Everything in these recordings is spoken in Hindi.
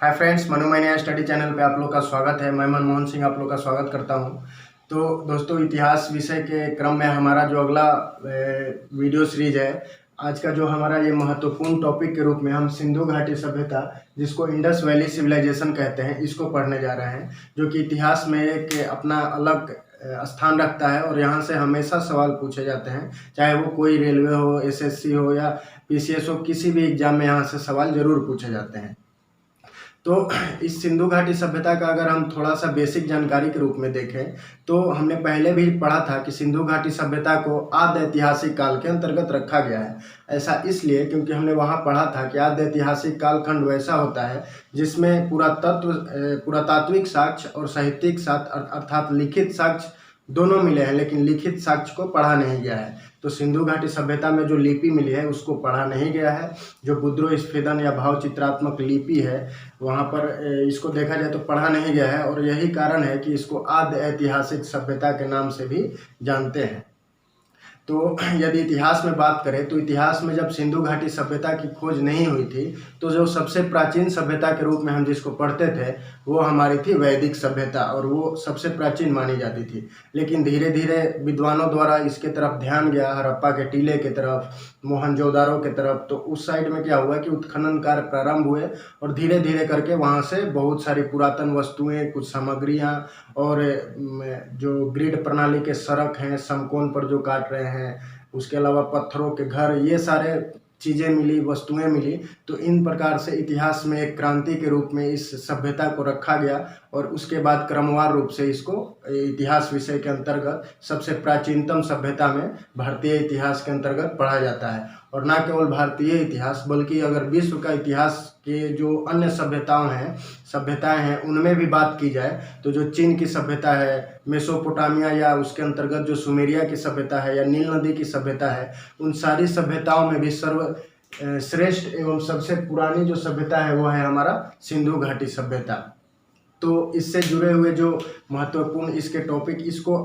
हाय फ्रेंड्स, मनोमय स्टडी चैनल पे आप लोग का स्वागत है। मैं मनमोहन सिंह आप लोग का स्वागत करता हूं। तो दोस्तों, इतिहास विषय के क्रम में हमारा जो अगला वीडियो सीरीज है, आज का जो हमारा ये महत्वपूर्ण टॉपिक के रूप में हम सिंधु घाटी सभ्यता, जिसको इंडस वैली सिविलाइजेशन कहते हैं, इसको पढ़ने जा रहे हैं, जो कि इतिहास में एक अपना अलग स्थान रखता है और यहाँ से हमेशा सवाल पूछे जाते हैं, चाहे वो कोई रेलवे हो, एसएससी हो या पीसीएस हो, किसी भी एग्जाम में यहाँ से सवाल जरूर पूछे जाते हैं। तो इस सिंधु घाटी सभ्यता का अगर हम थोड़ा सा बेसिक जानकारी के रूप में देखें तो हमने पहले भी पढ़ा था कि सिंधु घाटी सभ्यता को आद्य ऐतिहासिक काल के अंतर्गत रखा गया है। ऐसा इसलिए क्योंकि हमने वहाँ पढ़ा था कि आद्य ऐतिहासिक कालखंड वैसा होता है जिसमें पुरातात्विक साक्ष्य और साहित्यिक साक्ष्य अर्थात लिखित साक्ष्य दोनों मिले हैं, लेकिन लिखित साक्ष्य को पढ़ा नहीं गया है। तो सिंधु घाटी सभ्यता में जो लिपि मिली है उसको पढ़ा नहीं गया है। जो बुद्रो स्फेदन या भाव चित्रात्मक लिपि है वहाँ पर इसको देखा जाए तो पढ़ा नहीं गया है, और यही कारण है कि इसको आद्य ऐतिहासिक सभ्यता के नाम से भी जानते हैं। तो यदि इतिहास में बात करें तो इतिहास में जब सिंधु घाटी सभ्यता की खोज नहीं हुई थी तो जो सबसे प्राचीन सभ्यता के रूप में हम जिसको पढ़ते थे वो हमारी थी वैदिक सभ्यता, और वो सबसे प्राचीन मानी जाती थी। लेकिन धीरे धीरे विद्वानों द्वारा इसके तरफ ध्यान गया, हड़प्पा के टीले के तरफ, मोहनजोदारो के तरफ। तो उस साइड में क्या हुआ कि उत्खनन कार्य प्रारंभ हुए और धीरे धीरे करके वहाँ से बहुत सारी पुरातन वस्तुएं, कुछ सामग्रियाँ और जो ग्रिड प्रणाली के सड़क हैं, समकोण पर जो काट रहे हैं, उसके अलावा पत्थरों के घर, ये सारे चीज़ें मिली, वस्तुएं मिली। तो इन प्रकार से इतिहास में एक क्रांति के रूप में इस सभ्यता को रखा गया, और उसके बाद क्रमवार रूप से इसको इतिहास विषय के अंतर्गत सबसे प्राचीनतम सभ्यता में भारतीय इतिहास के अंतर्गत पढ़ा जाता है। और ना केवल भारतीय इतिहास बल्कि अगर विश्व का इतिहास के जो अन्य सभ्यताएं हैं उनमें भी बात की जाए तो जो चीन की सभ्यता है, मेसोपोटामिया या उसके अंतर्गत जो सुमेरिया की सभ्यता है या नील नदी की सभ्यता है, उन सारी सभ्यताओं में भी सर्वश्रेष्ठ एवं सबसे पुरानी जो सभ्यता है वो है हमारा सिंधु घाटी सभ्यता। तो इससे जुड़े हुए जो महत्वपूर्ण इसके टॉपिक, इसको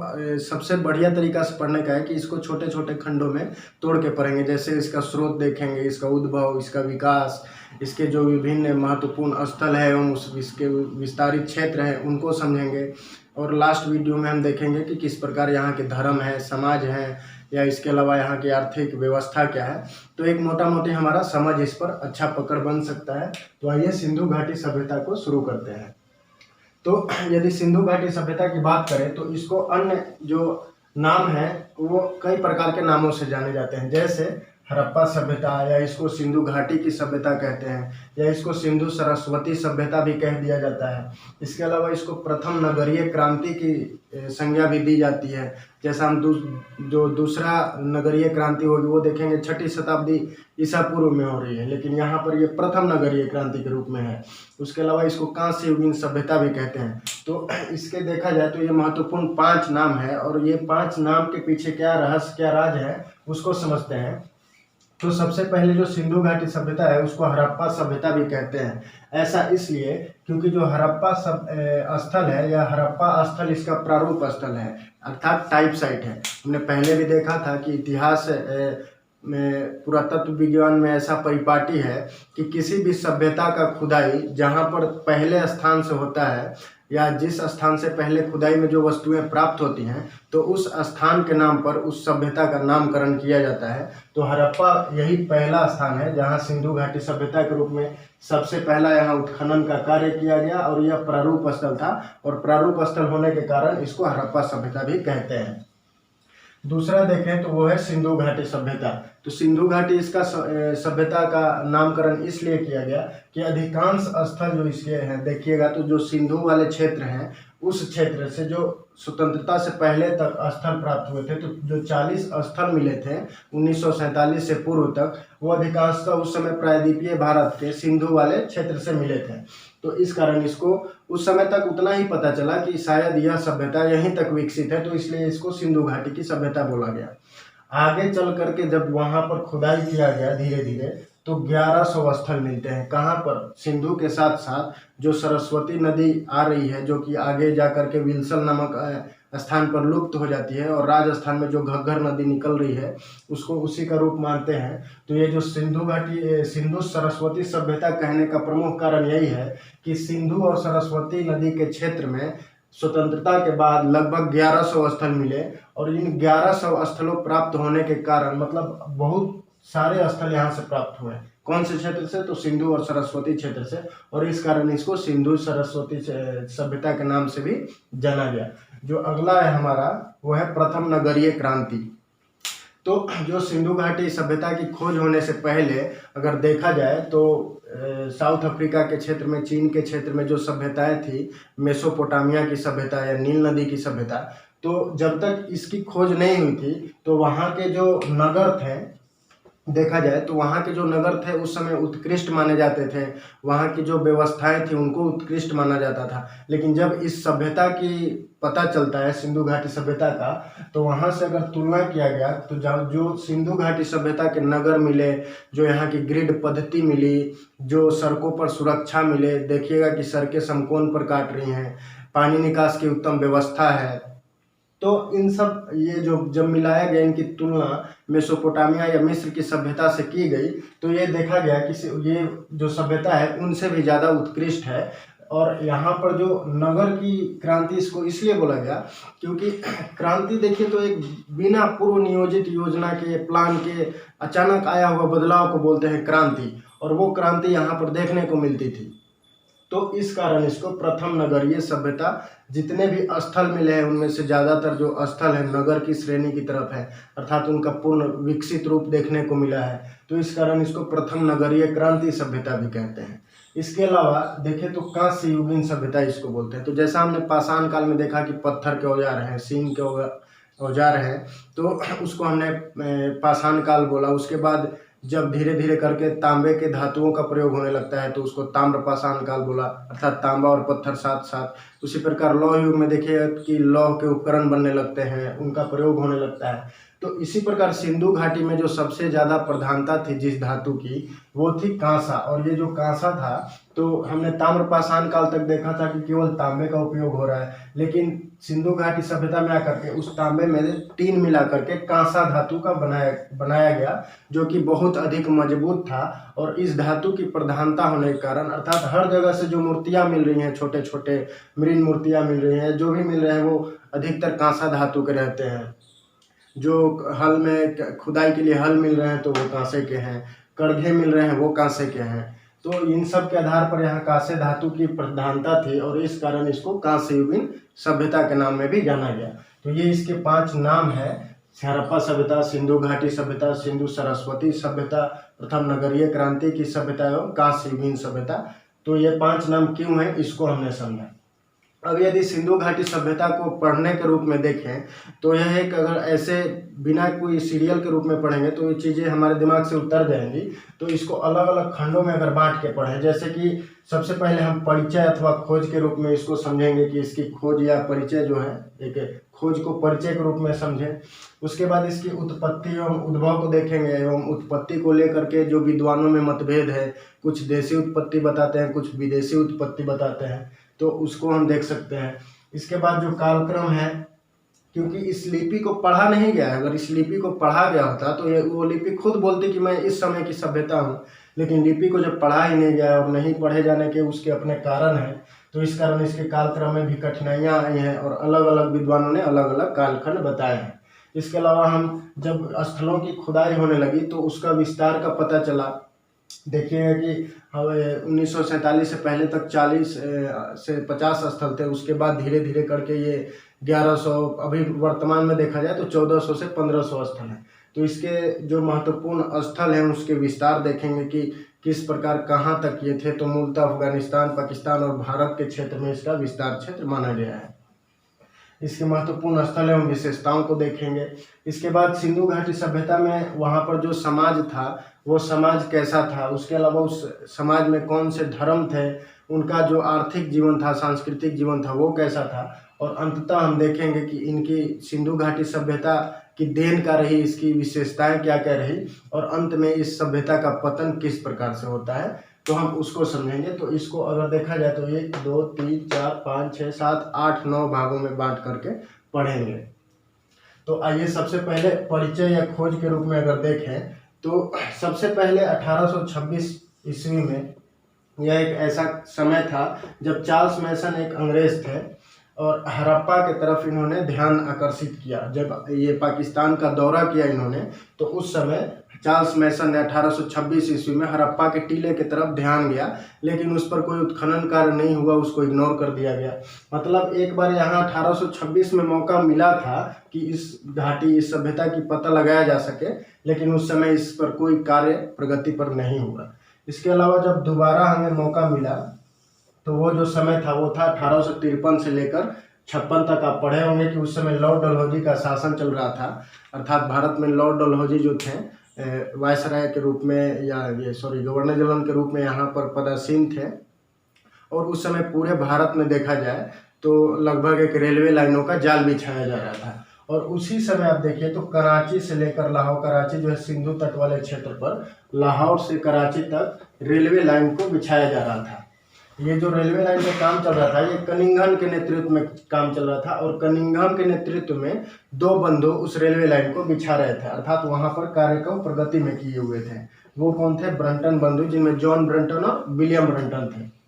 सबसे बढ़िया तरीका से पढ़ने का है कि इसको छोटे छोटे खंडों में तोड़ के पढ़ेंगे। जैसे इसका स्रोत देखेंगे, इसका उद्भव, इसका विकास, इसके जो विभिन्न महत्वपूर्ण स्थल है एवं इसके विस्तारित क्षेत्र हैं उनको समझेंगे। और लास्ट वीडियो में हम देखेंगे कि किस प्रकार यहाँ के धर्म है, समाज है, या इसके अलावा यहाँ की आर्थिक व्यवस्था क्या है। तो एक मोटा मोटी हमारा समझ इस पर अच्छा पकड़ बन सकता है। तो आइए सिंधु घाटी सभ्यता को शुरू करते हैं। तो यदि सिंधु घाटी सभ्यता की बात करें तो इसको अन्य जो नाम है वो कई प्रकार के नामों से जाने जाते हैं, जैसे हड़प्पा सभ्यता, या इसको सिंधु घाटी की सभ्यता कहते हैं, या इसको सिंधु सरस्वती सभ्यता भी कह दिया जाता है। इसके अलावा इसको प्रथम नगरीय क्रांति की संज्ञा भी दी जाती है। जैसा हम जो दूसरा नगरीय क्रांति होगी वो देखेंगे 6ठी शताब्दी ईसा पूर्व में हो रही है, लेकिन यहाँ पर ये प्रथम नगरीय क्रांति के रूप में है। उसके अलावा इसको कांस्य युगीन सभ्यता भी कहते हैं। तो इसके देखा जाए तो ये महत्वपूर्ण 5 नाम है, और ये 5 नाम के पीछे क्या रहस्य, क्या राज है, उसको समझते हैं। तो सबसे पहले जो सिंधु घाटी सभ्यता है उसको हड़प्पा सभ्यता भी कहते हैं। ऐसा इसलिए क्योंकि जो हड़प्पा स्थल है या हड़प्पा स्थल इसका प्रारूप स्थल है, अर्थात टाइप साइट है। हमने पहले भी देखा था कि इतिहास में, पुरातत्व विज्ञान में ऐसा परिपाटी है कि किसी भी सभ्यता का खुदाई जहाँ पर पहले स्थान से होता है या जिस स्थान से पहले खुदाई में जो वस्तुएं प्राप्त होती हैं तो उस स्थान के नाम पर उस सभ्यता का नामकरण किया जाता है। तो हड़प्पा यही पहला स्थान है जहां सिंधु घाटी सभ्यता के रूप में सबसे पहला यहाँ उत्खनन का कार्य किया गया, और यह प्रारूप स्थल था, और प्रारूप स्थल होने के कारण इसको हड़प्पा सभ्यता भी कहते हैं। दूसरा देखें तो वो है सिंधु घाटी सभ्यता। तो सिंधु घाटी इसका सभ्यता का नामकरण इसलिए किया गया कि अधिकांश स्थल जो इसके हैं, देखिएगा तो जो सिंधु वाले क्षेत्र हैं उस क्षेत्र से जो स्वतंत्रता से पहले तक स्थल प्राप्त हुए थे, तो जो 40 स्थल मिले थे 1947 से पूर्व तक, वो अधिकांशतः उस समय प्रायद्वीपीय भारत के सिंधु वाले क्षेत्र से मिले थे। तो इस कारण इसको उस समय तक उतना ही पता चला कि शायद यह सभ्यता यहीं तक विकसित है, तो इसलिए इसको सिंधु घाटी की सभ्यता बोला गया। आगे चल करके जब वहाँ पर खुदाई किया गया धीरे धीरे तो 1100 स्थल मिलते हैं। कहाँ पर? सिंधु के साथ साथ जो सरस्वती नदी आ रही है, जो कि आगे जा करके विल्सन नामक स्थान पर लुप्त हो जाती है और राजस्थान में जो घग्गर नदी निकल रही है उसको उसी का रूप मानते हैं। तो ये जो सिंधु घाटी सिंधु सरस्वती सभ्यता कहने का प्रमुख कारण यही है कि सिंधु और सरस्वती नदी के क्षेत्र में स्वतंत्रता के बाद लगभग 1100 स्थल मिले और इन 1100 स्थलों प्राप्त होने के कारण मतलब बहुत सारे स्थल यहाँ से प्राप्त हुए। कौन से क्षेत्र से? तो सिंधु और सरस्वती क्षेत्र से, और इस कारण इसको सिंधु सरस्वती सभ्यता के नाम से भी जाना गया। जो अगला है हमारा वो है प्रथम नगरीय क्रांति। तो जो सिंधु घाटी सभ्यता की खोज होने से पहले अगर देखा जाए तो साउथ अफ्रीका के क्षेत्र में, चीन के क्षेत्र में जो सभ्यताएं थी, मेसोपोटामिया की सभ्यता या नील नदी की सभ्यता, तो जब तक इसकी खोज नहीं हुई थी तो वहाँ के जो नगर थे, देखा जाए तो वहाँ के जो नगर थे उस समय उत्कृष्ट माने जाते थे, वहाँ की जो व्यवस्थाएं थी उनको उत्कृष्ट माना जाता था। लेकिन जब इस सभ्यता की पता चलता है सिंधु घाटी सभ्यता का, तो वहाँ से अगर तुलना किया गया तो जो सिंधु घाटी सभ्यता के नगर मिले, जो यहाँ की ग्रिड पद्धति मिली, जो सड़कों पर सुरक्षा मिले, देखिएगा कि सड़कें समकोण पर काट रही हैं, पानी निकास की उत्तम व्यवस्था है, तो इन सब ये जो जब मिलाया गया, इनकी तुलना मेसोपोटामिया या मिस्र की सभ्यता से की गई, तो ये देखा गया कि ये जो सभ्यता है उनसे भी ज़्यादा उत्कृष्ट है। और यहाँ पर जो नगर की क्रांति इसको इसलिए बोला गया क्योंकि क्रांति देखिए तो एक बिना पूर्व नियोजित योजना के, प्लान के अचानक आया हुआ बदलाव को बोलते हैं क्रांति, और वो क्रांति यहाँ पर देखने को मिलती थी। तो इस कारण इसको प्रथम नगरीय सभ्यता, जितने भी स्थल मिले हैं उनमें से ज़्यादातर जो स्थल है नगर की श्रेणी की तरफ है, अर्थात उनका पूर्ण विकसित रूप देखने को मिला है, तो इस कारण इसको प्रथम नगरीय क्रांति सभ्यता भी कहते हैं। इसके अलावा देखें तो कांस्य युगीन सभ्यता इसको बोलते हैं। तो जैसा हमने पाषाण काल में देखा कि पत्थर के औजार हैं, सींग के औजार हैं, तो उसको हमने पाषाण काल बोला। उसके बाद जब धीरे धीरे करके तांबे के धातुओं का प्रयोग होने लगता है तो उसको ताम्र पाषाण काल बोला, अर्थात तांबा और पत्थर साथ साथ। उसी प्रकार लौह युग में देखिए कि लौह के उपकरण बनने लगते हैं, उनका प्रयोग होने लगता है। तो इसी प्रकार सिंधु घाटी में जो सबसे ज़्यादा प्रधानता थी जिस धातु की, वो थी कांसा। और ये जो कांसा था, तो हमने ताम्र पाषाण काल तक देखा था कि केवल तांबे का उपयोग हो रहा है, लेकिन सिंधु घाटी सभ्यता में आकर के उस तांबे में टीन मिला करके कांसा धातु का बनाया गया, जो कि बहुत अधिक मजबूत था। और इस धातु की प्रधानता होने के कारण, अर्थात हर जगह से जो मूर्तियाँ मिल रही हैं, छोटे छोटे मृण मूर्तियाँ मिल रही हैं, जो भी मिल रहे हैं वो अधिकतर कांसा धातु के रहते हैं। जो हल में खुदाई के लिए हल मिल रहे हैं तो वो कांसे के हैं, कड़घे मिल रहे हैं वो कांसे के हैं। तो इन सब के आधार पर यहाँ कांसे धातु की प्रधानता थी और इस कारण इसको कांस्य युगीन सभ्यता के नाम में भी जाना गया। तो ये इसके 5 नाम है: हड़प्पा सभ्यता, सिंधु घाटी सभ्यता, सिंधु सरस्वती सभ्यता, प्रथम नगरीय क्रांति की सभ्यता एवं कांस्य युगीन सभ्यता। तो ये 5 नाम क्यों हैं इसको हमने समझा। अब यदि सिंधु घाटी सभ्यता को पढ़ने के रूप में देखें तो यह एक, अगर ऐसे बिना कोई सीरियल के रूप में पढ़ेंगे तो ये चीज़ें हमारे दिमाग से उतर जाएंगी। तो इसको अलग अलग खंडों में अगर बांट के पढ़ें, जैसे कि सबसे पहले हम परिचय अथवा खोज के रूप में इसको समझेंगे कि इसकी खोज या परिचय जो है, एक खोज को परिचय के रूप में समझें। उसके बाद इसकी उत्पत्ति एवं उद्भव को देखेंगे एवं उत्पत्ति को लेकर के जो विद्वानों में मतभेद है, कुछ देशी उत्पत्ति बताते हैं, कुछ विदेशी उत्पत्ति बताते हैं, तो उसको हम देख सकते हैं। इसके बाद जो कालक्रम है, क्योंकि इस लिपि को पढ़ा नहीं गया है, अगर इस लिपि को पढ़ा गया होता तो ये वो लिपि खुद बोलती कि मैं इस समय की सभ्यता हूँ, लेकिन लिपि को जब पढ़ा ही नहीं गया और नहीं पढ़े जाने के उसके अपने कारण हैं, तो इस कारण इसके कालक्रम में भी कठिनाइयाँ आई हैं और अलग अलग विद्वानों ने अलग अलग कालखंड बताए हैं। इसके अलावा हम जब स्थलों की खुदाई होने लगी तो उसका विस्तार का पता चला। देखिएगा कि 1947 से पहले तक 40 से 50 स्थल थे, उसके बाद धीरे धीरे करके ये 1100, अभी वर्तमान में देखा जाए तो 1400 से 1500 स्थल हैं। तो इसके जो महत्वपूर्ण स्थल हैं उसके विस्तार देखेंगे कि किस प्रकार कहाँ तक ये थे। तो मूलतः अफगानिस्तान, पाकिस्तान और भारत के क्षेत्र में इसका विस्तार क्षेत्र माना गया है। इसके महत्वपूर्ण स्थल एवं विशेषताओं को देखेंगे। इसके बाद सिंधु घाटी सभ्यता में वहाँ पर जो समाज था वो समाज कैसा था, उसके अलावा उस समाज में कौन से धर्म थे, उनका जो आर्थिक जीवन था, सांस्कृतिक जीवन था वो कैसा था, और अंततः हम देखेंगे कि इनकी सिंधु घाटी सभ्यता की देन क्या रही, इसकी विशेषताएं क्या क्या रही, और अंत में इस सभ्यता का पतन किस प्रकार से होता है, तो हम उसको समझेंगे। तो इसको अगर देखा जाए तो 1 2 3 4 5 6 7 8 9 भागों में बांट करके पढ़ेंगे। तो आइए सबसे पहले परिचय या खोज के रूप में अगर देखें तो सबसे पहले 1826 ईस्वी में यह एक ऐसा समय था जब चार्ल्स मैसन एक अंग्रेज थे और हड़प्पा की तरफ इन्होंने ध्यान आकर्षित किया। जब ये पाकिस्तान का दौरा किया इन्होंने, तो उस समय चार्ल्स मैसन ने 1826 ईस्वी में हड़प्पा के टीले की तरफ ध्यान गया, लेकिन उस पर कोई उत्खनन कार्य नहीं हुआ, उसको इग्नोर कर दिया गया। मतलब एक बार यहाँ 1826 में मौका मिला था कि इस घाटी, इस सभ्यता की पता लगाया जा सके, लेकिन उस समय इस पर कोई कार्य प्रगति पर नहीं हुआ। इसके अलावा जब दोबारा हमें मौका मिला तो वो जो समय था वो था 1853 से लेकर 56 तक। आप पढ़े होंगे कि उस समय लॉर्ड डलहौजी का शासन चल रहा था, अर्थात भारत में लॉर्ड डलहौजी जो थे वायसराय के रूप में या गवर्नर जनरल के रूप में यहाँ पर पदासीन थे। और उस समय पूरे भारत में देखा जाए तो लगभग एक रेलवे लाइनों का जाल बिछाया जा रहा था। और उसी समय आप देखिए तो कराची से लेकर लाहौर, कराची जो है सिंधु तट वाले क्षेत्र पर, लाहौर से कराची तक रेलवे लाइन को बिछाया जा रहा था। ये जो रेलवे लाइन में काम चल रहा था ये कनिंघम के नेतृत्व में काम चल रहा था, और कनिंघम के नेतृत्व में 2 बंधु उस रेलवे लाइन को बिछा रहे थे, अर्थात वहां पर कार्य को प्रगति में किए हुए थे। वो कौन थे? ब्रंटन बंधु, जिनमें जॉन ब्रंटन और विलियम ब्रंटन थे।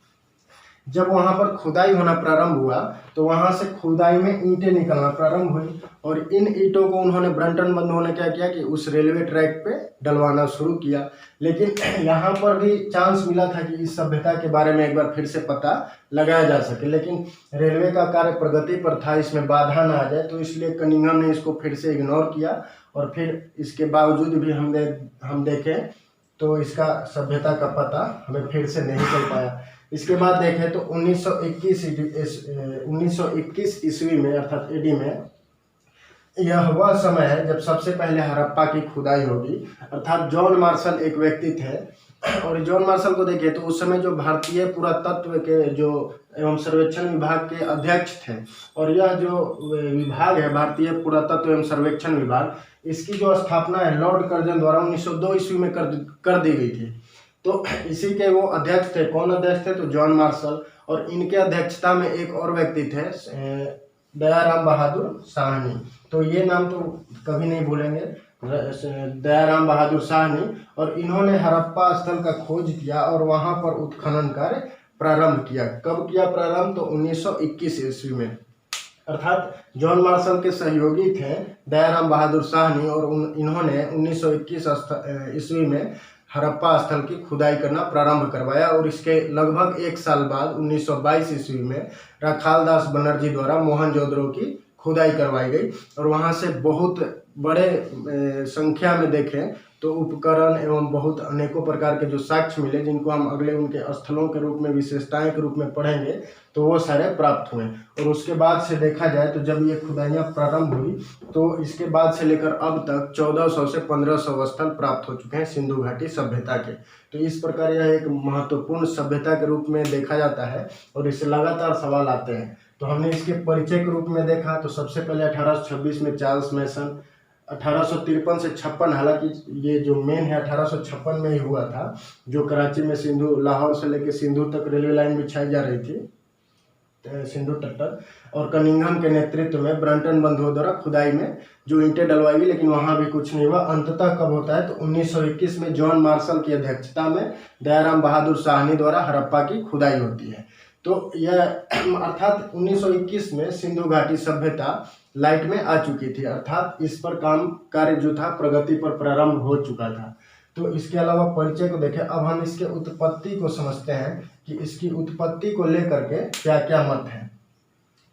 जब वहां पर खुदाई होना प्रारंभ हुआ तो वहां से खुदाई में ईंटें निकलना प्रारंभ हुई, और इन ईंटों को उन्होंने, ब्रंटन बंधुओं ने क्या किया कि उस रेलवे ट्रैक पे डलवाना शुरू किया। लेकिन यहाँ पर भी चांस मिला था कि इस सभ्यता के बारे में एक बार फिर से पता लगाया जा सके, लेकिन रेलवे का कार्य प्रगति पर था, इसमें बाधा ना आ जाए, तो इसलिए कनिंघम ने इसको फिर से इग्नोर किया। और फिर इसके बावजूद भी हम देखें तो इसका सभ्यता का पता हमें फिर से नहीं चल पाया। इसके बाद देखें तो 1921 ईस्वी में, अर्थात एडी में, यह वह समय है जब सबसे पहले हड़प्पा की खुदाई होगी। अर्थात जॉन मार्शल एक व्यक्ति थे, और जॉन मार्शल को देखिए तो उस समय जो भारतीय पुरातत्व के जो एवं सर्वेक्षण विभाग के अध्यक्ष थे, और यह जो विभाग है भारतीय पुरातत्व एवं सर्वेक्षण विभाग, इसकी जो स्थापना है लॉर्ड कर्जन द्वारा 1902 ईस्वी में कर दी गई थी। तो इसी के वो अध्यक्ष थे। कौन अध्यक्ष थे? तो जॉन मार्शल। और इनके अध्यक्षता में एक और व्यक्ति थे, दयाराम बहादुर साहनी। तो ये नाम तो कभी नहीं भूलेंगे, दयाराम बहादुर साहनी। और इन्होंने हड़प्पा स्थल का खोज किया और वहां पर उत्खनन कार्य प्रारंभ किया। कब किया प्रारंभ? तो 1921 ईस्वी में। अर्थात जॉन मार्शल के सहयोगी थे दयाराम बहादुर साहनी, और इन्होंने 1921 ईस्वी में हड़प्पा स्थल की खुदाई करना प्रारंभ करवाया। और इसके लगभग 1 साल बाद 1922 ईस्वी में राखालदास बनर्जी द्वारा मोहनजोदड़ो की खुदाई करवाई गई, और वहां से बहुत बड़े संख्या में देखें तो उपकरण एवं बहुत अनेकों प्रकार के जो साक्ष्य मिले, जिनको हम अगले उनके स्थलों के रूप में, विशेषताएं के रूप में पढ़ेंगे, तो वो सारे प्राप्त हुए। और उसके बाद से देखा जाए तो जब ये खुदाइयाँ प्रारंभ हुई तो इसके बाद से लेकर अब तक 1400 से 1500 स्थल प्राप्त हो चुके हैं सिंधु घाटी सभ्यता के। तो इस प्रकार यह एक महत्वपूर्ण सभ्यता के रूप में देखा जाता है, और इससे लगातार सवाल आते हैं। तो हमने इसके परिचय के रूप में देखा तो सबसे पहले 1826 में चार्ल्स मैसन, 1853 से 56, हालांकि ये जो मेन है 1856 में ही हुआ था, जो कराची में सिंधु, लाहौर से लेकर सिंधु तक रेलवे लाइन बिछाई जा रही थी सिंधु तट तक। और कनिंघम के नेतृत्व में ब्रंटन बंधुओं द्वारा खुदाई में जो ईंटें डलवाई गई, लेकिन वहां भी कुछ नहीं हुआ। अंततः कब होता है? तो 1921 में जॉन मार्शल की अध्यक्षता में दयाराम बहादुर साहनी द्वारा हड़प्पा की खुदाई होती है। तो यह अर्थात 1921 में सिंधु घाटी सभ्यता लाइट में आ चुकी थी, अर्थात इस पर कार्य जो था प्रगति पर प्रारंभ हो चुका था। तो इसके अलावा परिचय को देखें, अब हम इसके उत्पत्ति को समझते हैं कि इसकी उत्पत्ति को लेकर के क्या क्या मत है।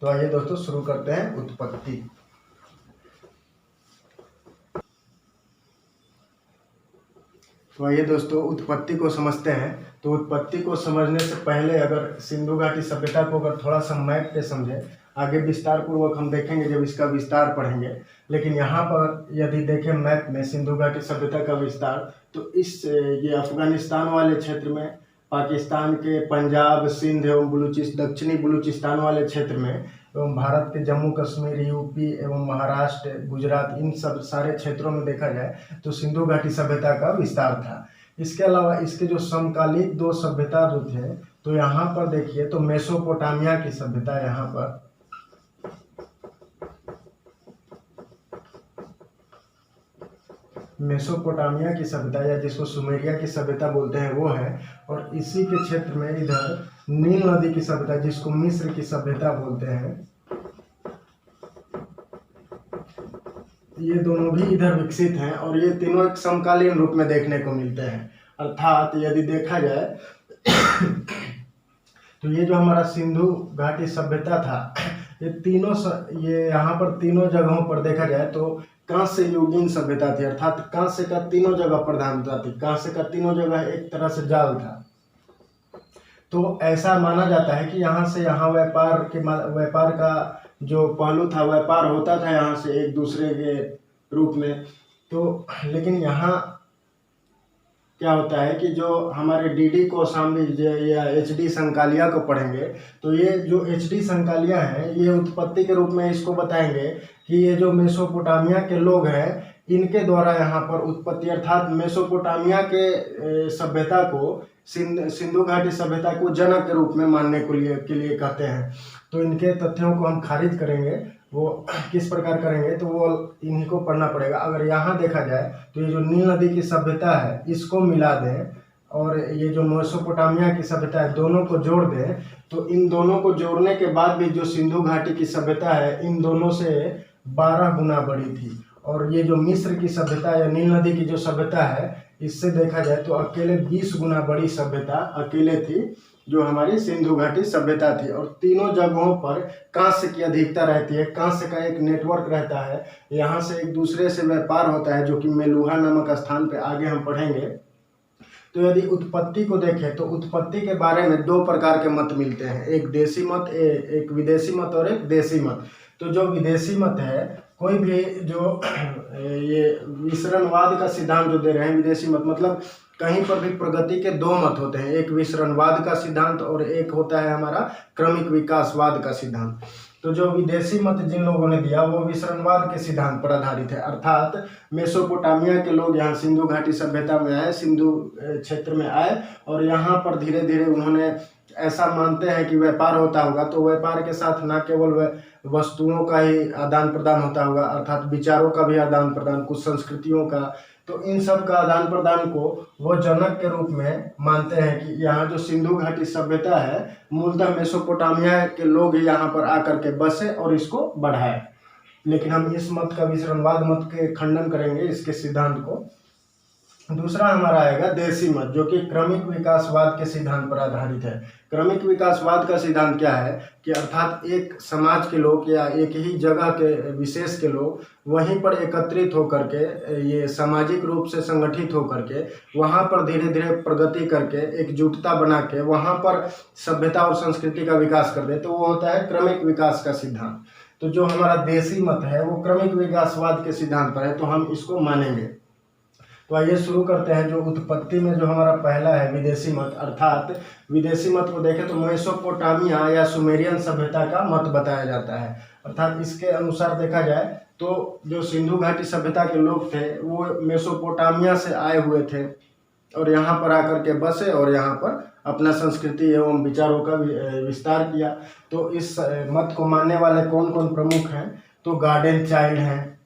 तो आइए दोस्तों शुरू करते हैं उत्पत्ति। तो आइए दोस्तों उत्पत्ति को समझते हैं। तो उत्पत्ति को समझने से पहले अगर सिंधु घाटी सभ्यता को अगर थोड़ा सा मैप पे समझे, आगे विस्तार पूर्वक हम देखेंगे जब इसका विस्तार पढ़ेंगे, लेकिन यहाँ पर यदि देखें मैप में सिंधु घाटी सभ्यता का विस्तार, तो ये अफगानिस्तान वाले क्षेत्र में, पाकिस्तान के पंजाब, सिंध एवं दक्षिणी बलूचिस्तान वाले क्षेत्र में, एवं भारत के जम्मू कश्मीर, यूपी एवं महाराष्ट्र, गुजरात, इन सब सारे क्षेत्रों में देखा जाए तो सिंधु घाटी सभ्यता का विस्तार था। इसके अलावा इसके जो समकालिक 2 सभ्यता जो थे, तो यहाँ पर देखिए तो मेसोपोटामिया की सभ्यता यहाँ पर मेसोपोटामिया की सभ्यता या जिसको सुमेरिया की सभ्यता बोलते हैं वो है। और इसी के क्षेत्र में इधर नील नदी की सभ्यता जिसको मिस्र की सभ्यता बोलते हैं, ये दोनों भी इधर विकसित हैं और ये तीनों एक समकालीन रूप में देखने को मिलते हैं। अर्थात यदि देखा जाए तो ये जो हमारा सिंधु घाटी सभ्यता था, ये तीनों ये यहाँ पर तीनों जगहों पर देखा जाए तो कांस्य युगीन सभ्यता थी, अर्थात कांस्य का तीनों जगह प्रधानता थी। कांस्य का तीनों जगह एक तरह से जाल था। तो ऐसा माना जाता है कि यहाँ से यहाँ व्यापार का जो पहलू था, व्यापार होता था यहाँ से एक दूसरे के रूप में। तो लेकिन यहाँ क्या होता है कि जो हमारे डी कौशाम्बी या HD संकालिया को पढ़ेंगे तो ये जो HD संकालिया हैं ये उत्पत्ति के रूप में इसको बताएंगे कि ये जो मेसोपोटामिया के लोग हैं इनके द्वारा यहाँ पर उत्पत्ति, अर्थात मेसोपोटामिया के सभ्यता को सिंधु घाटी सभ्यता को जनक के रूप में मानने के लिए कहते हैं। तो इनके तथ्यों को हम खारिज करेंगे, वो किस प्रकार करेंगे तो वो इन्हीं को पढ़ना पड़ेगा। अगर यहाँ देखा जाए तो ये जो नील नदी की सभ्यता है इसको मिला दें और ये जो मेसोपोटामिया की सभ्यता है दोनों को जोड़ दें तो इन दोनों को जोड़ने के बाद भी जो सिंधु घाटी की सभ्यता है इन दोनों से 12 गुना बड़ी थी। और ये जो मिस्र की सभ्यता या नील नदी की जो सभ्यता है इससे देखा जाए तो अकेले 20 गुना बड़ी सभ्यता अकेले थी जो हमारी सिंधु घाटी सभ्यता थी। और तीनों जगहों पर कांस्य की अधिकता रहती है, कांस्य का एक नेटवर्क रहता है, यहाँ से एक दूसरे से व्यापार होता है जो कि मेलुहा नामक स्थान पे आगे हम पढ़ेंगे। तो यदि उत्पत्ति को देखें तो उत्पत्ति के बारे में 2 प्रकार के मत मिलते हैं, एक देशी मत, एक विदेशी मत और एक देशी मत। तो जो विदेशी मत है, कोई भी जो ये विसरणवाद का सिद्धांत जो दे रहे हैं विदेशी मत, मतलब कहीं पर भी प्रगति के 2 मत होते हैं, एक विसरणवाद का सिद्धांत और एक होता है हमारा क्रमिक विकासवाद का सिद्धांत। तो जो विदेशी मत जिन लोगों ने दिया वो विसरणवाद के सिद्धांत पर आधारित है, अर्थात मेसोपोटामिया के लोग यहाँ सिंधु घाटी सभ्यता में आए, सिंधु क्षेत्र में आए और यहाँ पर धीरे धीरे उन्होंने ऐसा मानते हैं कि व्यापार होता होगा। तो व्यापार के साथ न केवल वस्तुओं का ही आदान प्रदान होता होगा, अर्थात विचारों का भी आदान प्रदान, कुछ संस्कृतियों का, तो इन सब का आदान प्रदान को वो जनक के रूप में मानते हैं कि यहाँ जो सिंधु घाटी सभ्यता है मूलतः मेसोपोटामिया के लोग यहाँ पर आकर के बसे और इसको बढ़ाए। लेकिन हम इस मत का विसरणवाद मत के खंडन करेंगे, इसके सिद्धांत को। दूसरा हमारा आएगा देशी मत जो कि क्रमिक विकासवाद के सिद्धांत पर आधारित है। क्रमिक विकासवाद का सिद्धांत क्या है कि अर्थात एक समाज के लोग या एक ही जगह के विशेष के लोग वहीं पर एकत्रित होकर के, ये सामाजिक रूप से संगठित होकर के वहाँ पर धीरे धीरे प्रगति करके एकजुटता बना के वहाँ पर सभ्यता और संस्कृति का विकास कर दे, तो वो होता है क्रमिक विकास का सिद्धांत। तो जो हमारा देशी मत है वो क्रमिक विकासवाद के सिद्धांत पर है, तो हम इसको मानेंगे। तो आइए शुरू करते हैं। जो उत्पत्ति में जो हमारा पहला है विदेशी मत, अर्थात विदेशी मत को देखें तो मेसोपोटामिया या सुमेरियन सभ्यता का मत बताया जाता है। अर्थात इसके अनुसार देखा जाए तो जो सिंधु घाटी सभ्यता के लोग थे वो मेसोपोटामिया से आए हुए थे और यहाँ पर आकर के बसे और यहाँ पर अपना संस्कृति एवं विचारों का विस्तार किया। तो इस मत को मानने वाले कौन कौन प्रमुख हैं तो गार्डन चाइल्ड हैं,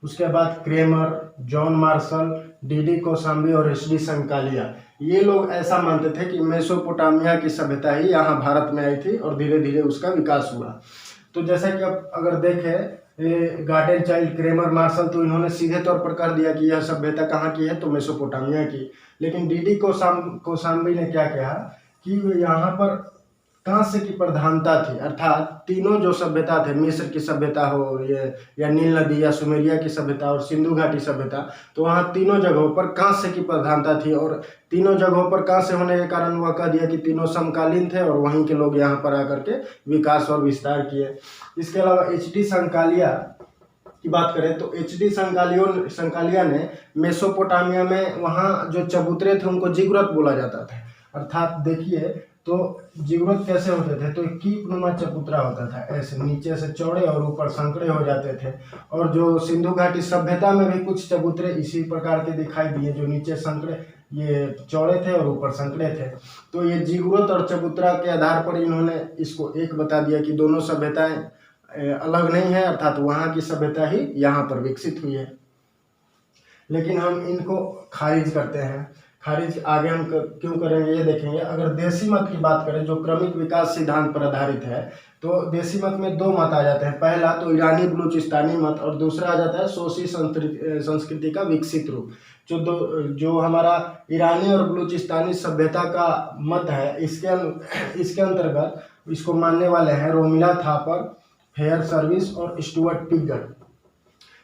उसके बाद Kramer, John Marshall, D Kosambi और HD संकालिया। ये लोग ऐसा मानते थे कि मेसोपोटामिया की सभ्यता ही यहाँ भारत में आई थी और धीरे धीरे उसका विकास हुआ। तो जैसा कि अब अगर देखें गार्डन चाइल्ड, क्रेमर, मार्शल, तो इन्होंने सीधे तौर पर कह दिया कि यह सभ्यता कहाँ की है तो मेसोपोटामिया की। लेकिन डी कौशाम्बी ने क्या कहा कि यहाँ पर कांस्य की प्रधानता थी, अर्थात तीनों जो सभ्यता थे, मिस्र की सभ्यता हो ये या नील नदी या सुमेरिया की सभ्यता और सिंधु घाटी सभ्यता, तो वहाँ तीनों जगहों पर कांस्य की प्रधानता थी। और तीनों जगहों पर कांस्य होने के कारण वह कह दिया कि तीनों समकालीन थे और वहीं के लोग यहाँ पर आकर के विकास और विस्तार किए। इसके अलावा HD संकालिया की बात करें तो HD संकालिया ने मेसोपोटामिया में वहाँ जो चबूतरे थे उनको जिगुरत बोला जाता था। अर्थात देखिए तो जिगुरत कैसे होते थे तो कीपनुमा चबूतरा होता था, ऐसे नीचे से चौड़े और ऊपर संकड़े हो जाते थे। और जो सिंधु घाटी सभ्यता में भी कुछ चबूतरे इसी प्रकार के दिखाई दिए जो नीचे संकड़े ये चौड़े थे और ऊपर संकड़े थे। तो ये जिगुरत और चबूतरा के आधार पर इन्होंने इसको एक बता दिया कि दोनों सभ्यताएं अलग नहीं है, अर्थात वहाँ की सभ्यता ही यहाँ पर विकसित हुई है। लेकिन हम इनको खारिज करते हैं। खारिज आगे हम क्यों करेंगे ये देखेंगे। अगर देसी मत की बात करें जो क्रमिक विकास सिद्धांत पर आधारित है, तो देसी मत में दो मत आ जाते हैं। पहला तो ईरानी बलूचिस्तानी मत और दूसरा आ जाता है सोसी संस्कृति का विकसित रूप। जो हमारा ईरानी और बलूचिस्तानी सभ्यता का मत है, इसके अंतर्गत इसको मानने वाले हैं रोमिला थापर, फेयर सर्विस और स्टुअर्ट पिगट।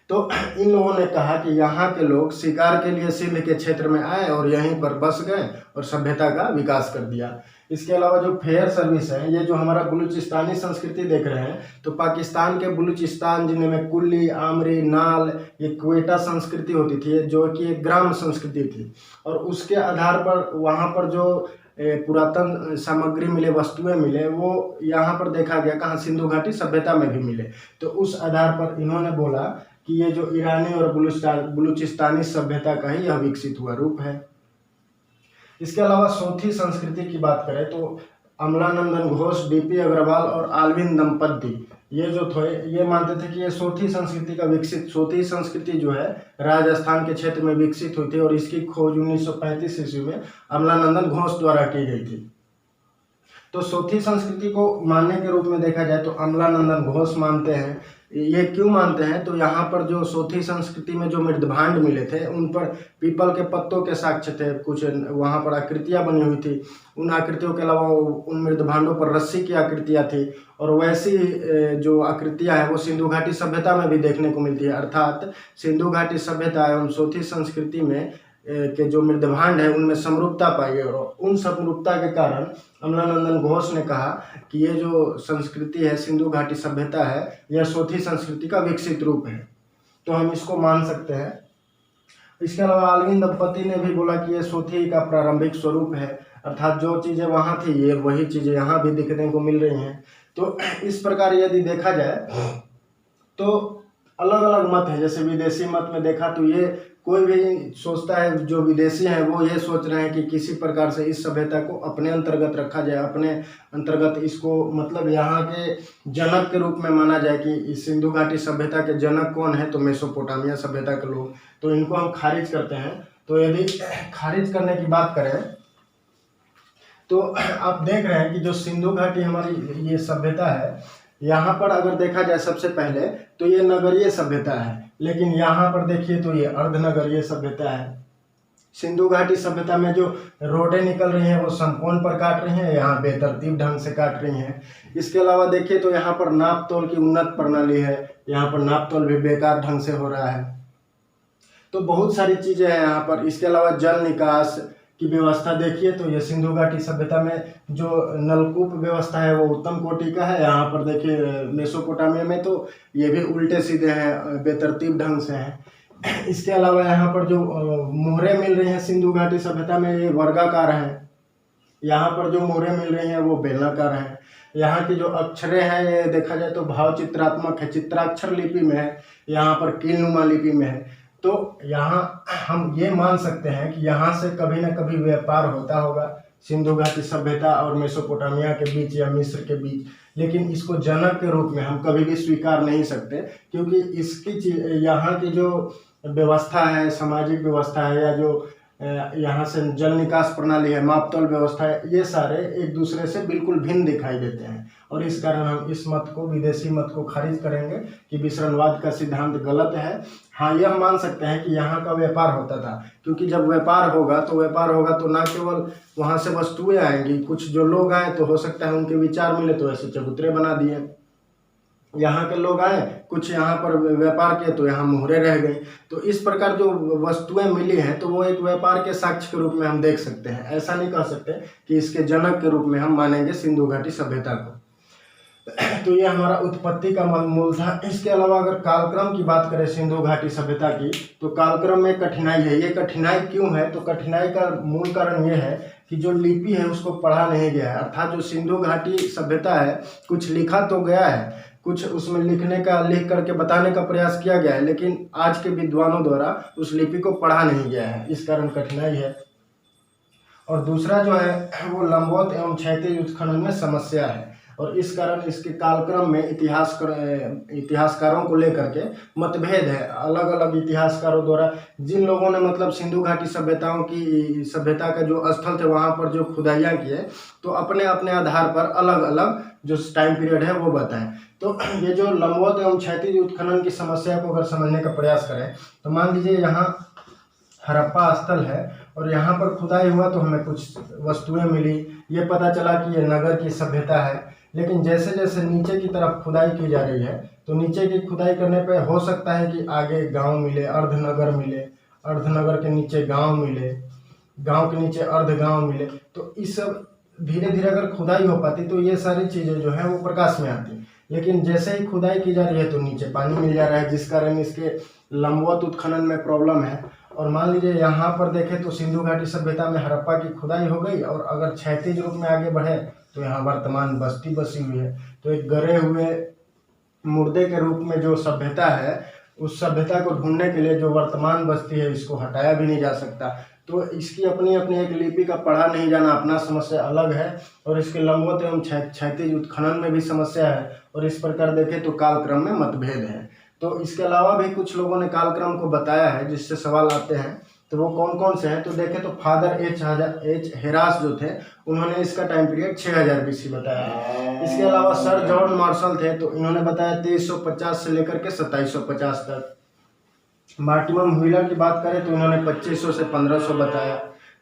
तो इन लोगों ने कहा कि यहाँ के लोग शिकार के लिए सिंध के क्षेत्र में आए और यहीं पर बस गए और सभ्यता का विकास कर दिया। इसके अलावा जो फेयर सर्विस है, ये जो हमारा बलूचिस्तानी संस्कृति देख रहे हैं, तो पाकिस्तान के बलूचिस्तान जिनमें कुल्ली, आमरी, नाल, ये क्वेटा संस्कृति होती थी, जो कि एक ग्राम संस्कृति थी। और उसके आधार पर वहाँ पर जो पुरातन सामग्री मिले, वस्तुएं मिले, वो यहाँ पर देखा गया कहाँ, सिंधु घाटी सभ्यता में भी मिले। तो उस आधार पर इन्होंने बोला कि ये जो ईरानी और बलूचिस्तानी सभ्यता का ही यह विकसित हुआ रूप है। इसके अलावा सोथी संस्कृति की बात करें तो अमलानंदन घोष, डीपी अग्रवाल और आल्विन दंपति ये जो थे, ये मानते थे कि ये सोथी संस्कृति का सोथी संस्कृति जो है राजस्थान के क्षेत्र में विकसित हुई थी और इसकी खोज 1935 ईस्वी में अमलानंदन घोष द्वारा की गई थी। तो सोथी संस्कृति को मानने के रूप में देखा जाए तो अमलानंदन घोष मानते हैं। ये क्यों मानते हैं, तो यहाँ पर जो सोथी संस्कृति में जो मृदभांड मिले थे उन पर पीपल के पत्तों के साक्ष्य थे, कुछ वहाँ पर आकृतियाँ बनी हुई थी। उन आकृतियों के अलावा उन मृदभांडों पर रस्सी की आकृतियाँ थी और वैसी जो आकृतियाँ हैं वो सिंधु घाटी सभ्यता में भी देखने को मिलती है। अर्थात सिंधु घाटी सभ्यता एवं सोथी संस्कृति में के जो मृदभांड है उनमें समरूपता पाई गई और उन समरूपता के कारण अमलानंदन घोष ने कहा कि ये जो संस्कृति है, सिंधु घाटी सभ्यता है, यह सोथी संस्कृति का विकसित रूप है। तो हम इसको मान सकते हैं। इसके अलावा आल्विन दंपति ने भी बोला कि ये सोथी का प्रारंभिक स्वरूप है, अर्थात जो चीज़ें वहाँ थी ये वही चीज़ें यहाँ भी दिखने को मिल रही हैं। तो इस प्रकार यदि देखा जाए तो अलग अलग मत है। जैसे विदेशी मत में देखा तो ये कोई भी सोचता है, जो विदेशी हैं वो ये सोच रहे हैं कि किसी प्रकार से इस सभ्यता को अपने अंतर्गत रखा जाए, अपने अंतर्गत इसको मतलब यहाँ के जनक के रूप में माना जाए कि इस सिंधु घाटी सभ्यता के जनक कौन है, तो मेसोपोटामिया सभ्यता के लोग। तो इनको हम खारिज करते हैं। तो यदि खारिज करने की बात करें तो आप देख रहे हैं कि जो सिंधु घाटी हमारी ये सभ्यता है, यहाँ पर अगर देखा जाए सबसे पहले तो ये नगरीय सभ्यता है, लेकिन यहाँ पर देखिए तो ये अर्धनगरीय सभ्यता है। सिंधु घाटी सभ्यता में जो रोडें निकल रही हैं वो समकोण पर काट रही हैं, यहाँ बेतरतीब ढंग से काट रही हैं। इसके अलावा देखिए तो यहाँ पर नाप तोल की उन्नत प्रणाली है, यहाँ पर नाप तोल भी बेकार ढंग से हो रहा है। तो बहुत सारी चीज़ें हैं यहाँ पर। इसके अलावा जल निकास की व्यवस्था देखिए तो ये सिंधु घाटी सभ्यता में जो नलकूप व्यवस्था है वो उत्तम कोटि का है। यहाँ पर देखिए मेसोपोटामिया में तो ये भी उल्टे सीधे हैं, बेतरतीब ढंग से हैं। इसके अलावा यहाँ पर जो मोहरें मिल रही हैं सिंधु घाटी सभ्यता में ये वर्गाकार हैं। यहाँ पर जो मोहरें मिल रही हैं वो बेलनाकार हैं। यहाँ की जो अक्षरें हैं ये देखा जाए तो भाव चित्रात्मक है, चित्राक्षर लिपि में है, यहाँ पर कीलनुमा लिपि में है। तो यहाँ हम ये मान सकते हैं कि यहाँ से कभी न कभी व्यापार होता होगा सिंधु घाटी सभ्यता और मेसोपोटामिया के बीच या मिस्र के बीच, लेकिन इसको जनक के रूप में हम कभी भी स्वीकार नहीं सकते, क्योंकि इसकी यहाँ की जो व्यवस्था है, सामाजिक व्यवस्था है, या जो यहाँ से जल निकास प्रणाली है, मापतौल व्यवस्था है, ये सारे एक दूसरे से बिल्कुल भिन्न दिखाई देते हैं। और इस कारण हम इस मत को, विदेशी मत को खारिज करेंगे कि विसरणवाद का सिद्धांत गलत है। हाँ, यह मान सकते हैं कि यहाँ का व्यापार होता था, क्योंकि जब व्यापार होगा तो ना केवल वहाँ से वस्तुएं आएंगी, कुछ जो लोग आए तो हो सकता है उनके विचार मिले तो ऐसे चबूतरे बना दिए। यहाँ के लोग आए, कुछ यहाँ पर व्यापार किए तो यहाँ मोहरे रह गई। तो इस प्रकार जो वस्तुएं मिली हैं तो वो एक व्यापार के साक्ष्य के रूप में हम देख सकते हैं। ऐसा नहीं कह सकते कि इसके जनक के रूप में हम मानेंगे सिंधु घाटी सभ्यता को। तो ये हमारा उत्पत्ति का मूल था। इसके अलावा अगर कालक्रम की बात करें सिंधु घाटी सभ्यता की, तो कालक्रम में कठिनाई है। ये कठिनाई क्यों है, तो कठिनाई का मूल कारण ये है कि जो लिपि है उसको पढ़ा नहीं गया है। अर्थात जो सिंधु घाटी सभ्यता है, कुछ लिखा तो गया है, कुछ उसमें लिख करके बताने का प्रयास किया गया है, लेकिन आज के विद्वानों द्वारा उस लिपि को पढ़ा नहीं गया है, इस कारण कठिनाई है। और दूसरा जो है वो लंबवत एवं क्षैतिज उत्खनन में समस्या है। और इस कारण इसके कालक्रम में इतिहासकारों को लेकर के मतभेद है। अलग अलग इतिहासकारों द्वारा जिन लोगों ने मतलब सिंधु घाटी सभ्यता का जो स्थल थे वहाँ पर जो खुदाइयाँ किए, तो अपने अपने आधार पर अलग अलग जो टाइम पीरियड है वो बताएं। तो ये जो लंबवत एवं क्षैतिज उत्खनन की समस्या को अगर समझने का प्रयास करें तो मान लीजिए यहाँ हड़प्पा स्थल है और यहाँ पर खुदाई हुआ तो हमें कुछ वस्तुएं मिली, ये पता चला कि ये नगर की सभ्यता है। लेकिन जैसे जैसे नीचे की तरफ खुदाई की जा रही है तो नीचे की खुदाई करने पे हो सकता है कि आगे गांव मिले, अर्धनगर मिले, अर्धनगर के नीचे गांव मिले, गांव के नीचे अर्ध गांव मिले। तो इस सब धीरे धीरे अगर खुदाई हो पाती तो ये सारी चीज़ें जो है वो प्रकाश में आती। लेकिन जैसे ही खुदाई की जा रही है तो नीचे पानी मिल जा रहा है, जिस कारण इसके लंबवत उत्खनन में प्रॉब्लम है। और मान लीजिए यहाँ पर देखें तो सिंधु घाटी सभ्यता में हड़प्पा की खुदाई हो गई और अगर क्षैतिज रूप में आगे बढ़े तो यहाँ वर्तमान बस्ती बसी हुई है। तो एक गड़े हुए मुर्दे के रूप में जो सभ्यता है, उस सभ्यता को ढूंढने के लिए जो वर्तमान बस्ती है इसको हटाया भी नहीं जा सकता। तो इसकी अपनी अपनी एक लिपि का पढ़ा नहीं जाना अपना समस्या अलग है, और इसके लंबवत एवं क्षैतिज उत्खनन में भी समस्या है। और इस प्रकार देखें तो कालक्रम में मतभेद है। तो इसके अलावा भी कुछ लोगों ने कालक्रम को बताया है जिससे सवाल आते हैं, तो वो कौन कौन से हैं। तो देखें तो फादर एच हेरास जो थे उन्होंने इसका टाइम पीरियड 6000 BC बताया है। इसके अलावा सर जॉन मार्शल थे तो इन्होंने बताया 2350 से लेकर के 2750 तक। मार्टिमम व्हीलर की बात करें तो इन्होंने 2500 से 1500 बताया।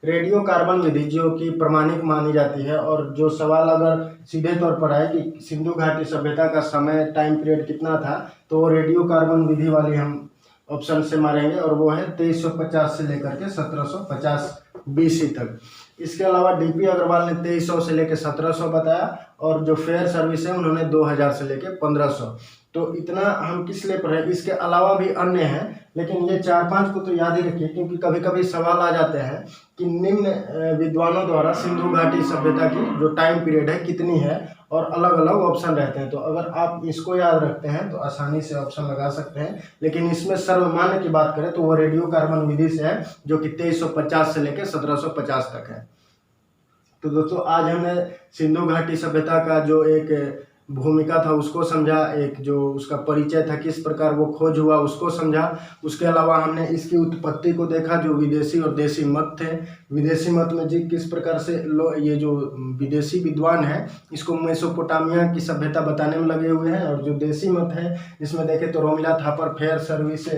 रेडियो कार्बन विधि जो कि प्रमाणिक मानी जाती है, और जो सवाल अगर सीधे तौर पर आए कि सिंधु घाटी सभ्यता का समय टाइम पीरियड कितना था, तो वो रेडियो कार्बन विधि वाली हम ऑप्शन से मारेंगे और वो है 2350 से लेकर के 1750 BC तक। इसके अलावा डीपी अग्रवाल ने 2300 से लेकर 1700 बताया, और जो फेयर सर्विस है उन्होंने 2000 से लेकर 1500। तो इतना हम किस लिए पढ़े। इसके अलावा भी अन्य हैं, लेकिन ये 4-5 को तो याद ही रखिए, क्योंकि कभी कभी सवाल आ जाते हैं कि निम्न विद्वानों द्वारा सिंधु घाटी सभ्यता की जो टाइम पीरियड है कितनी है, और अलग अलग ऑप्शन रहते हैं। तो अगर आप इसको याद रखते हैं तो आसानी से ऑप्शन लगा सकते हैं। लेकिन इसमें सर्वमान्य की बात करें तो वो रेडियो कार्बन विधि से है, जो कि 2350 से लेकर 1750 तक है। तो दोस्तों आज हमने सिंधु घाटी सभ्यता का जो एक भूमिका था उसको समझा, एक जो उसका परिचय था, किस प्रकार वो खोज हुआ उसको समझा। उसके अलावा हमने इसकी उत्पत्ति को देखा, जो विदेशी और देशी मत थे। विदेशी मत में जी किस प्रकार से ये जो विदेशी विद्वान है इसको मेसोपोटामिया की सभ्यता बताने में लगे हुए हैं, और जो देशी मत है इसमें देखें तो रोमिला थापर, फेयर सर्विस,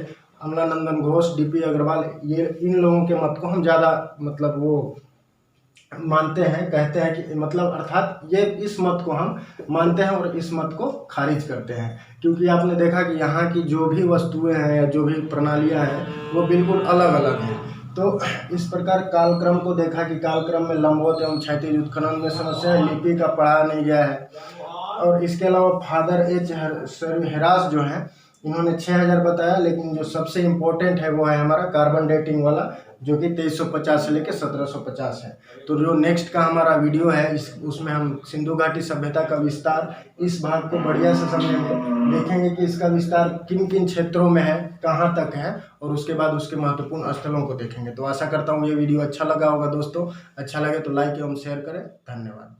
अमलानंदन घोष, डीपी अग्रवाल, ये इन लोगों के मत को हम ज़्यादा मतलब वो मानते हैं, कहते हैं कि मतलब अर्थात ये इस मत को हम मानते हैं और इस मत को खारिज करते हैं। क्योंकि आपने देखा कि यहाँ की जो भी वस्तुएं हैं या जो भी प्रणालियाँ हैं वो बिल्कुल अलग अलग हैं। तो इस प्रकार कालक्रम को देखा कि कालक्रम में लंबवत एवं क्षैतिज उत्खनन में समस्या है, लिपि का पढ़ा नहीं गया है। और इसके अलावा फादर एच हेरास जो है इन्होंने 6000 बताया, लेकिन जो सबसे इम्पोर्टेंट है वो है हमारा कार्बन डेटिंग वाला, जो कि 2350 से लेकर 1750 है। तो जो नेक्स्ट का हमारा वीडियो है उसमें हम सिंधु घाटी सभ्यता का विस्तार, इस भाग को बढ़िया से समझेंगे, देखेंगे कि इसका विस्तार किन किन क्षेत्रों में है, कहाँ तक है, और उसके बाद उसके महत्वपूर्ण स्थलों को देखेंगे। तो आशा करता हूँ ये वीडियो अच्छा लगा होगा दोस्तों। अच्छा लगे तो लाइक एवं शेयर करें। धन्यवाद।